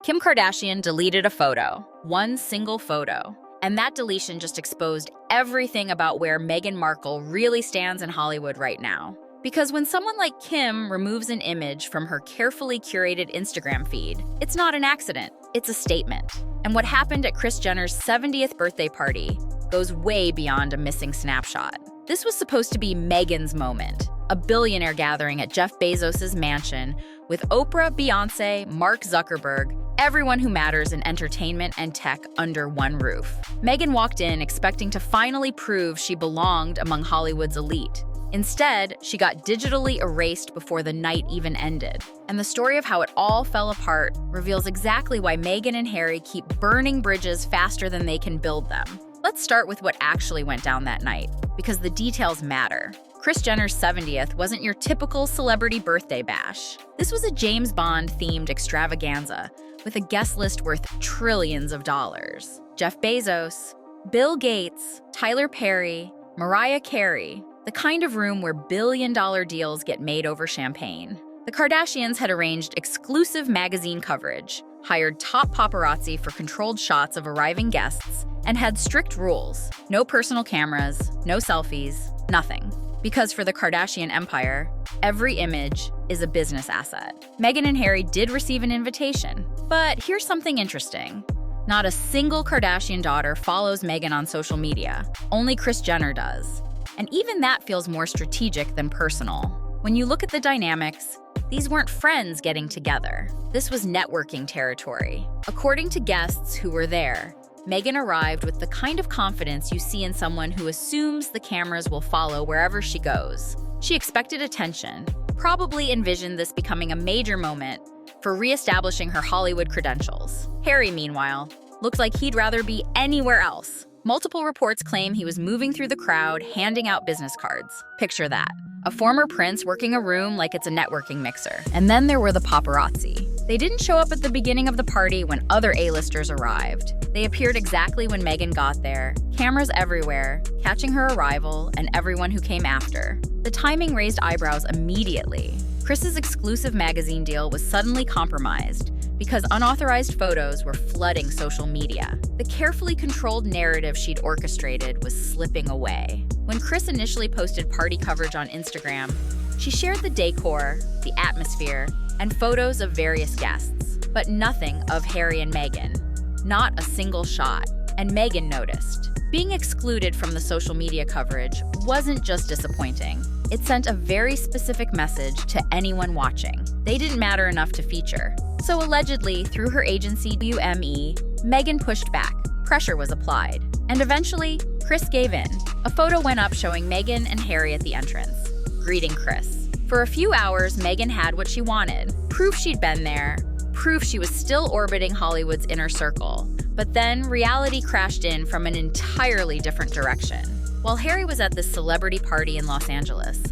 Kim Kardashian deleted a photo, one single photo. And that deletion just exposed everything about where Meghan Markle really stands in Hollywood right now. Because when someone like Kim removes an image from her carefully curated Instagram feed, it's not an accident, it's a statement. And what happened at Kris Jenner's 70th birthday party goes way beyond a missing snapshot. This was supposed to be Meghan's moment, a billionaire gathering at Jeff Bezos' mansion with Oprah, Beyoncé, Mark Zuckerberg, everyone who matters in entertainment and tech under one roof. Meghan walked in expecting to finally prove she belonged among Hollywood's elite. Instead, she got digitally erased before the night even ended. And the story of how it all fell apart reveals exactly why Meghan and Harry keep burning bridges faster than they can build them. Let's start with what actually went down that night, because the details matter. Kris Jenner's 70th wasn't your typical celebrity birthday bash. This was a James Bond-themed extravaganza with a guest list worth trillions of dollars. Jeff Bezos, Bill Gates, Tyler Perry, Mariah Carey, the kind of room where billion-dollar deals get made over champagne. The Kardashians had arranged exclusive magazine coverage, hired top paparazzi for controlled shots of arriving guests, and had strict rules. No personal cameras, no selfies, nothing. Because for the Kardashian empire, every image is a business asset. Meghan and Harry did receive an invitation, but here's something interesting. Not a single Kardashian daughter follows Meghan on social media. Only Kris Jenner does. And even that feels more strategic than personal. When you look at the dynamics, these weren't friends getting together. This was networking territory. According to guests who were there, Meghan arrived with the kind of confidence you see in someone who assumes the cameras will follow wherever she goes. She expected attention, probably envisioned this becoming a major moment for reestablishing her Hollywood credentials. Harry, meanwhile, looked like he'd rather be anywhere else. Multiple reports claim he was moving through the crowd, handing out business cards. Picture that. A former prince working a room like it's a networking mixer. And then there were the paparazzi. They didn't show up at the beginning of the party when other A-listers arrived. They appeared exactly when Meghan got there, cameras everywhere, catching her arrival and everyone who came after. The timing raised eyebrows immediately. Kris's exclusive magazine deal was suddenly compromised because unauthorized photos were flooding social media. The carefully controlled narrative she'd orchestrated was slipping away. When Kris initially posted party coverage on Instagram, she shared the decor, the atmosphere, and photos of various guests, but nothing of Harry and Meghan. Not a single shot. And Meghan noticed. Being excluded from the social media coverage wasn't just disappointing. It sent a very specific message to anyone watching. They didn't matter enough to feature. So allegedly, through her agency WME, Meghan pushed back. Pressure was applied. And eventually, Kris gave in. A photo went up showing Meghan and Harry at the entrance, greeting Kris. For a few hours, Meghan had what she wanted. Proof she'd been there, proof she was still orbiting Hollywood's inner circle. But then reality crashed in from an entirely different direction. While Harry was at this celebrity party in Los Angeles,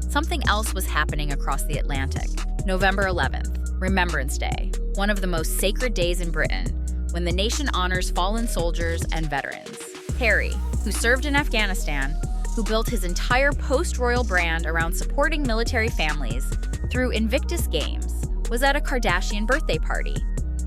something else was happening across the Atlantic. November 11th, Remembrance Day, one of the most sacred days in Britain, when the nation honors fallen soldiers and veterans. Harry, who served in Afghanistan, who built his entire post-royal brand around supporting military families through Invictus Games, was at a Kardashian birthday party.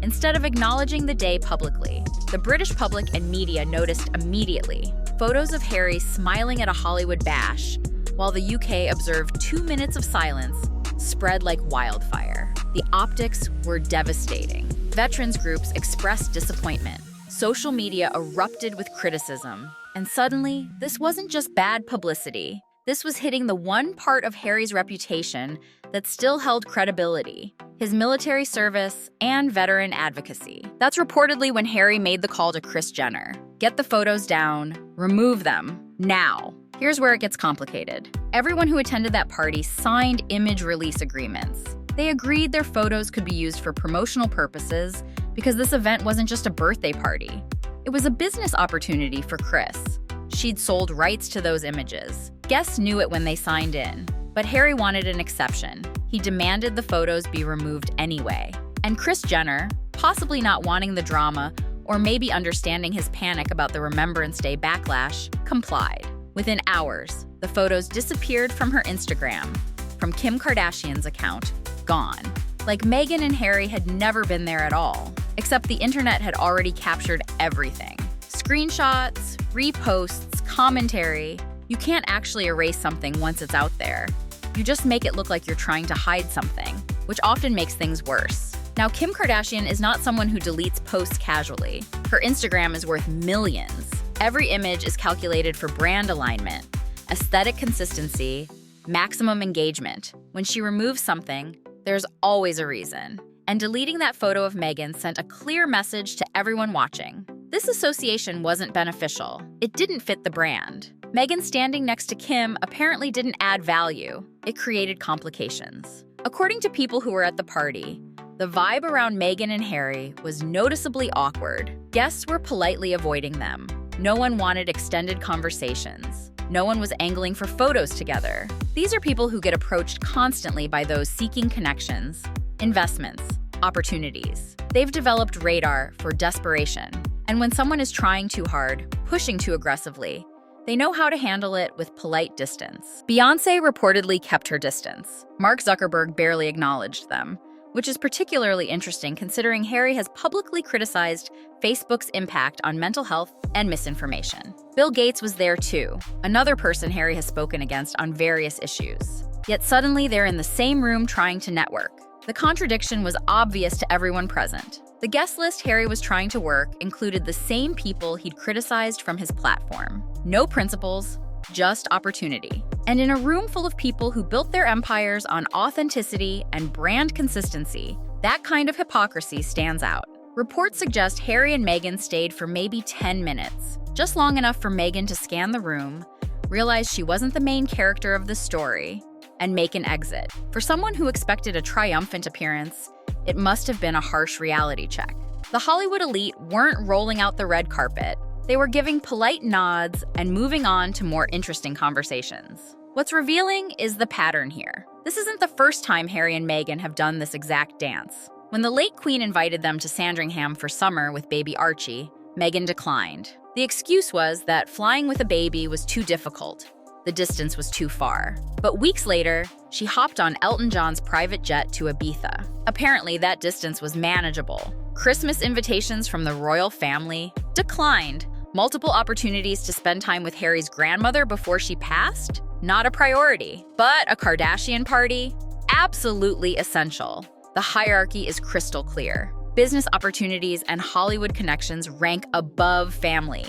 Instead of acknowledging the day publicly, the British public and media noticed immediately. Photos of Harry smiling at a Hollywood bash, while the UK observed 2 minutes of silence, spread like wildfire. The optics were devastating. Veterans groups expressed disappointment. Social media erupted with criticism. And suddenly, this wasn't just bad publicity. This was hitting the one part of Harry's reputation that still held credibility: his military service and veteran advocacy. That's reportedly when Harry made the call to Kris Jenner. Get the photos down, remove them, now. Here's where it gets complicated. Everyone who attended that party signed image release agreements. They agreed their photos could be used for promotional purposes because this event wasn't just a birthday party. It was a business opportunity for Kris. She'd sold rights to those images. Guests knew it when they signed in, but Harry wanted an exception. He demanded the photos be removed anyway. And Kris Jenner, possibly not wanting the drama or maybe understanding his panic about the Remembrance Day backlash, complied. Within hours, the photos disappeared from her Instagram, from Kim Kardashian's account, gone. like Meghan and Harry had never been there at all, except the internet had already captured everything. Screenshots, reposts, commentary. You can't actually erase something once it's out there. You just make it look like you're trying to hide something, which often makes things worse. Now, Kim Kardashian is not someone who deletes posts casually. Her Instagram is worth millions. Every image is calculated for brand alignment, aesthetic consistency, maximum engagement. When she removes something, there's always a reason. And deleting that photo of Meghan sent a clear message to everyone watching. This association wasn't beneficial. It didn't fit the brand. Meghan standing next to Kim apparently didn't add value. It created complications. According to people who were at the party, the vibe around Meghan and Harry was noticeably awkward. Guests were politely avoiding them. No one wanted extended conversations. No one was angling for photos together. These are people who get approached constantly by those seeking connections, investments, opportunities. They've developed radar for desperation. And when someone is trying too hard, pushing too aggressively, they know how to handle it with polite distance. Beyoncé reportedly kept her distance. Mark Zuckerberg barely acknowledged them, which is particularly interesting considering Harry has publicly criticized Facebook's impact on mental health and misinformation. Bill Gates was there too, another person Harry has spoken against on various issues. Yet suddenly they're in the same room trying to network. The contradiction was obvious to everyone present. The guest list Harry was trying to work included the same people he'd criticized from his platform. No principles, just opportunity. And in a room full of people who built their empires on authenticity and brand consistency, that kind of hypocrisy stands out. Reports suggest Harry and Meghan stayed for maybe 10 minutes, just long enough for Meghan to scan the room, realize she wasn't the main character of the story, and make an exit. For someone who expected a triumphant appearance, it must have been a harsh reality check. The Hollywood elite weren't rolling out the red carpet. They were giving polite nods and moving on to more interesting conversations. What's revealing is the pattern here. This isn't the first time Harry and Meghan have done this exact dance. When the late Queen invited them to Sandringham for summer with baby Archie, Meghan declined. The excuse was that flying with a baby was too difficult. The distance was too far. But weeks later, she hopped on Elton John's private jet to Ibiza. Apparently, that distance was manageable. Christmas invitations from the royal family declined. Multiple opportunities to spend time with Harry's grandmother before she passed? Not a priority. But a Kardashian party? Absolutely essential. The hierarchy is crystal clear. Business opportunities and Hollywood connections rank above family.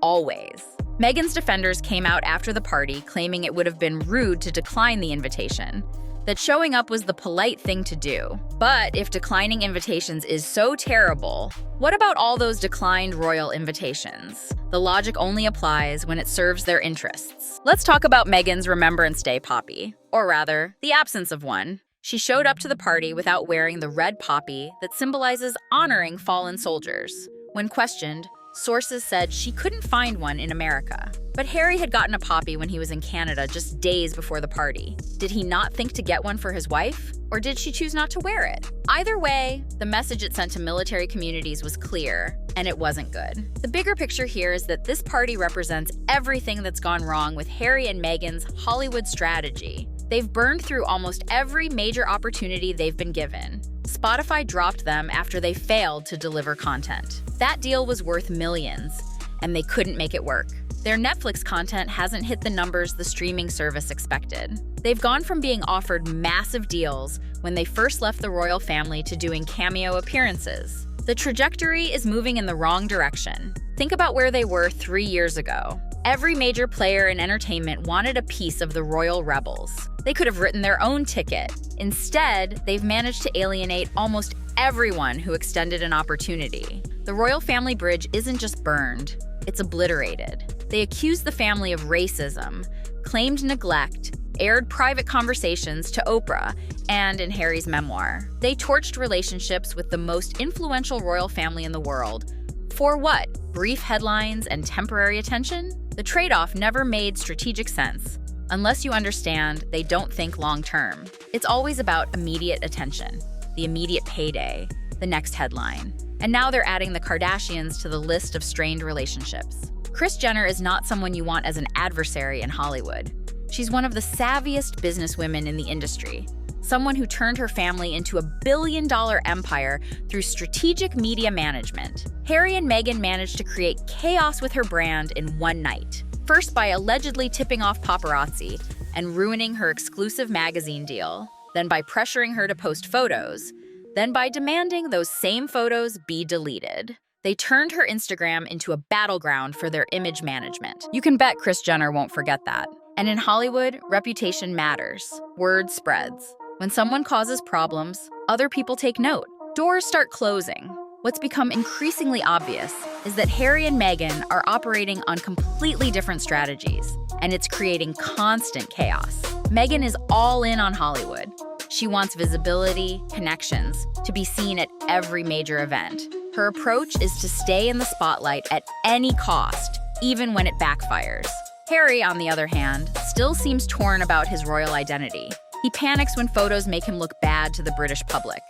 Always. Meghan's defenders came out after the party claiming it would have been rude to decline the invitation, that showing up was the polite thing to do. But if declining invitations is so terrible, what about all those declined royal invitations? The logic only applies when it serves their interests. Let's talk about Meghan's Remembrance Day poppy, or rather, the absence of one. She showed up to the party without wearing the red poppy that symbolizes honoring fallen soldiers. When questioned, sources said she couldn't find one in America. But Harry had gotten a poppy when he was in Canada just days before the party. Did he not think to get one for his wife? Or did she choose not to wear it? Either way, the message it sent to military communities was clear, and it wasn't good. The bigger picture here is that this party represents everything that's gone wrong with Harry and Meghan's Hollywood strategy. They've burned through almost every major opportunity they've been given. Spotify dropped them after they failed to deliver content. That deal was worth millions, and they couldn't make it work. Their Netflix content hasn't hit the numbers the streaming service expected. They've gone from being offered massive deals when they first left the royal family to doing cameo appearances. The trajectory is moving in the wrong direction. Think about where they were 3 years ago. Every major player in entertainment wanted a piece of the royal rebels. They could have written their own ticket. Instead, they've managed to alienate almost everyone who extended an opportunity. The royal family bridge isn't just burned, it's obliterated. They accused the family of racism, claimed neglect, aired private conversations to Oprah, and in Harry's memoir. They torched relationships with the most influential royal family in the world. For what? Brief headlines and temporary attention? The trade-off never made strategic sense. Unless you understand, they don't think long-term. It's always about immediate attention, the immediate payday, the next headline. And now they're adding the Kardashians to the list of strained relationships. Kris Jenner is not someone you want as an adversary in Hollywood. She's one of the savviest businesswomen in the industry, someone who turned her family into a billion-dollar empire through strategic media management. Harry and Meghan managed to create chaos with her brand in one night. First by allegedly tipping off paparazzi and ruining her exclusive magazine deal, then by pressuring her to post photos, then by demanding those same photos be deleted. They turned her Instagram into a battleground for their image management. You can bet Kris Jenner won't forget that. And in Hollywood, reputation matters. Word spreads. When someone causes problems, other people take note. Doors start closing. What's become increasingly obvious is that Harry and Meghan are operating on completely different strategies, and it's creating constant chaos. Meghan is all in on Hollywood. She wants visibility, connections, to be seen at every major event. Her approach is to stay in the spotlight at any cost, even when it backfires. Harry, on the other hand, still seems torn about his royal identity. He panics when photos make him look bad to the British public.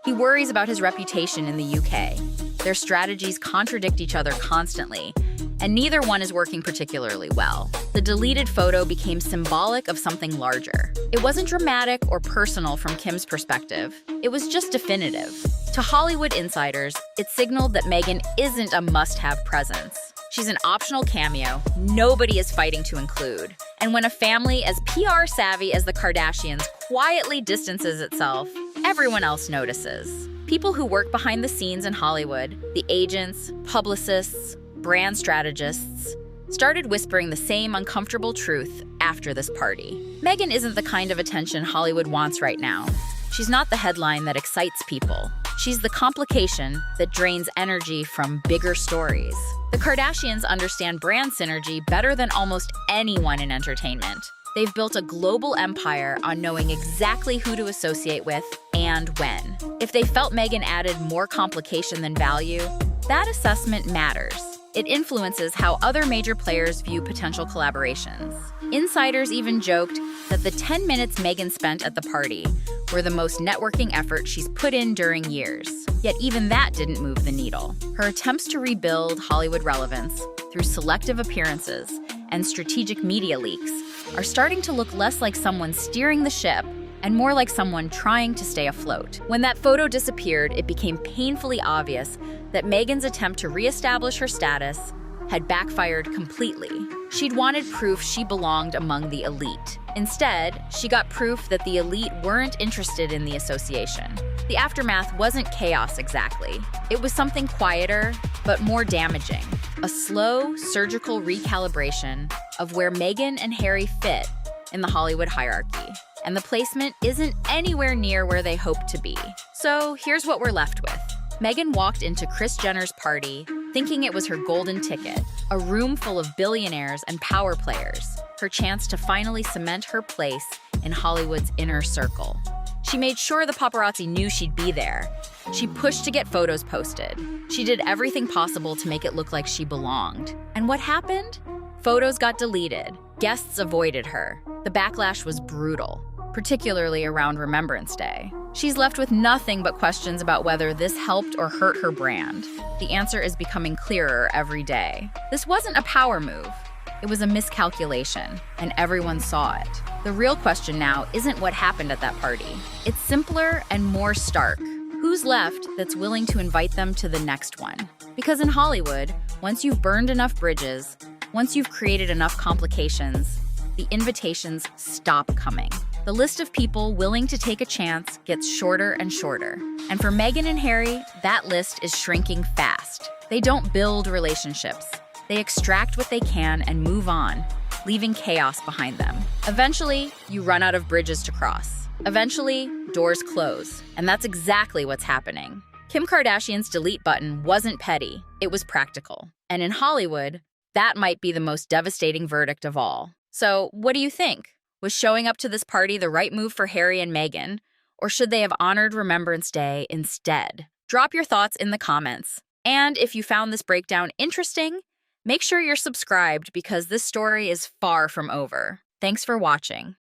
He worries about his reputation in the UK. Their strategies contradict each other constantly, and neither one is working particularly well. The deleted photo became symbolic of something larger. It wasn't dramatic or personal from Kim's perspective. It was just definitive. To Hollywood insiders, it signaled that Meghan isn't a must-have presence. She's an optional cameo nobody is fighting to include. And when a family as PR savvy as the Kardashians quietly distances itself, everyone else notices. People who work behind the scenes in Hollywood, the agents, publicists, brand strategists, started whispering the same uncomfortable truth after this party. Meghan isn't the kind of attention Hollywood wants right now. She's not the headline that excites people. She's the complication that drains energy from bigger stories. The Kardashians understand brand synergy better than almost anyone in entertainment. They've built a global empire on knowing exactly who to associate with and when. If they felt Meghan added more complication than value, that assessment matters. It influences how other major players view potential collaborations. Insiders even joked that the 10 minutes Meghan spent at the party were the most networking effort she's put in during years. Yet even that didn't move the needle. Her attempts to rebuild Hollywood relevance through selective appearances and strategic media leaks are starting to look less like someone steering the ship and more like someone trying to stay afloat. When that photo disappeared, it became painfully obvious that Meghan's attempt to reestablish her status had backfired completely. She'd wanted proof she belonged among the elite. Instead, she got proof that the elite weren't interested in the association. The aftermath wasn't chaos exactly. It was something quieter, but more damaging. A slow, surgical recalibration of where Meghan and Harry fit in the Hollywood hierarchy. And the placement isn't anywhere near where they hoped to be. So here's what we're left with. Meghan walked into Kris Jenner's party thinking it was her golden ticket, a room full of billionaires and power players, her chance to finally cement her place in Hollywood's inner circle. She made sure the paparazzi knew she'd be there. She pushed to get photos posted. She did everything possible to make it look like she belonged. And what happened? Photos got deleted. Guests avoided her. The backlash was brutal, particularly around Remembrance Day. She's left with nothing but questions about whether this helped or hurt her brand. The answer is becoming clearer every day. This wasn't a power move. It was a miscalculation, and everyone saw it. The real question now isn't what happened at that party. It's simpler and more stark. Who's left that's willing to invite them to the next one? Because in Hollywood, once you've burned enough bridges, once you've created enough complications, the invitations stop coming. The list of people willing to take a chance gets shorter and shorter. And for Meghan and Harry, that list is shrinking fast. They don't build relationships. They extract what they can and move on, leaving chaos behind them. Eventually, you run out of bridges to cross. Eventually, doors close. And that's exactly what's happening. Kim Kardashian's delete button wasn't petty, it was practical. And in Hollywood, that might be the most devastating verdict of all. So, what do you think? Was showing up to this party the right move for Harry and Meghan, or should they have honored Remembrance Day instead? Drop your thoughts in the comments. And if you found this breakdown interesting, make sure you're subscribed because this story is far from over. Thanks for watching.